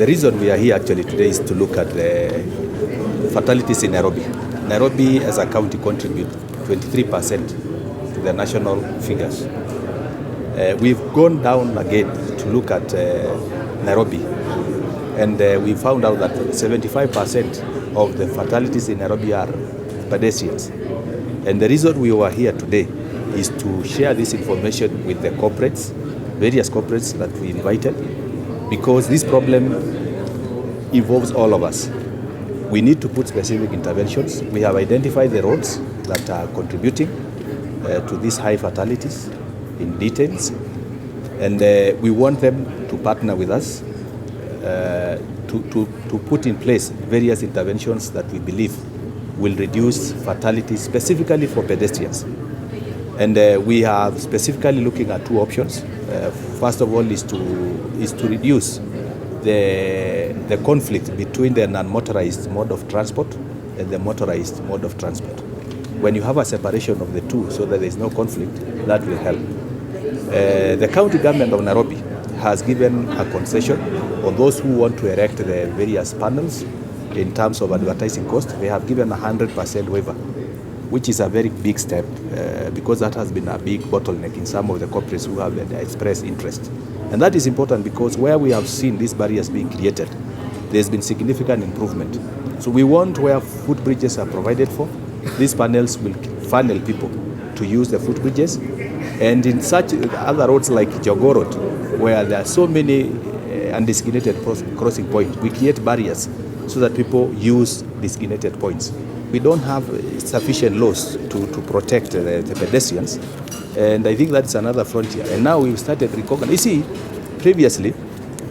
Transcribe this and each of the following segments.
The reason we are here actually today is to look at the fatalities in Nairobi. Nairobi as a county contributes 23% to the national figures. We've gone down again to look at Nairobi, and we found out that 75% of the fatalities in Nairobi are pedestrians. And the reason we were here today is to share this information with the corporates, various corporates that we invited, because this problem involves all of us. We need to put specific interventions. We have identified the roads that are contributing to these high fatalities in details, and we want them to partner with us to put in place various interventions that we believe will reduce fatalities specifically for pedestrians. And we are specifically looking at two options. First of all is to reduce the conflict between the non-motorized mode of transport and the motorized mode of transport. When you have a separation of the two so that there is no conflict, that will help. The county government of Nairobi has given a concession on those who want to erect the various panels. In terms of advertising cost, they have given 100% waiver, which is a very big step because that has been a big bottleneck in some of the corporates who have expressed interest. And that is important because where we have seen these barriers being created, there's been significant improvement. So we want where footbridges are provided for, these panels will funnel people to use the footbridges. And in such other roads like Jogoo Road, where there are so many undesignated crossing points, we create barriers so that people use designated points. We don't have sufficient laws to protect the pedestrians, and I think that's another frontier. And now we've started recognizing. You see, previously,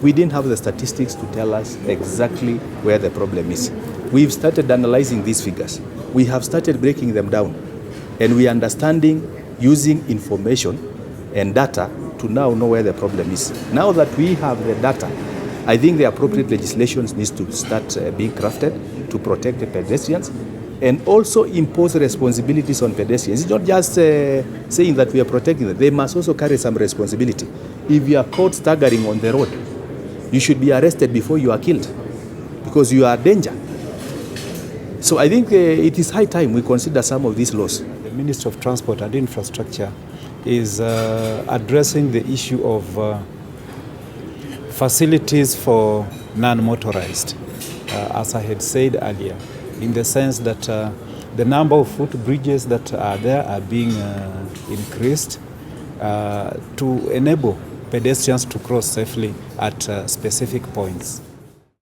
we didn't have the statistics to tell us exactly where the problem is. We've started analyzing these figures. We have started breaking them down, and we are understanding using information and data to now know where the problem is. Now that we have the data, I think the appropriate legislation needs to start being crafted to protect the pedestrians and also impose responsibilities on pedestrians. It's not just saying that we are protecting them. They must also carry some responsibility. If you are caught staggering on the road, you should be arrested before you are killed because you are a danger. So I think it is high time we consider some of these laws. The Ministry of Transport and Infrastructure is addressing the issue of facilities for non-motorized, as I had said earlier, in the sense that the number of footbridges that are there are being increased to enable pedestrians to cross safely at specific points.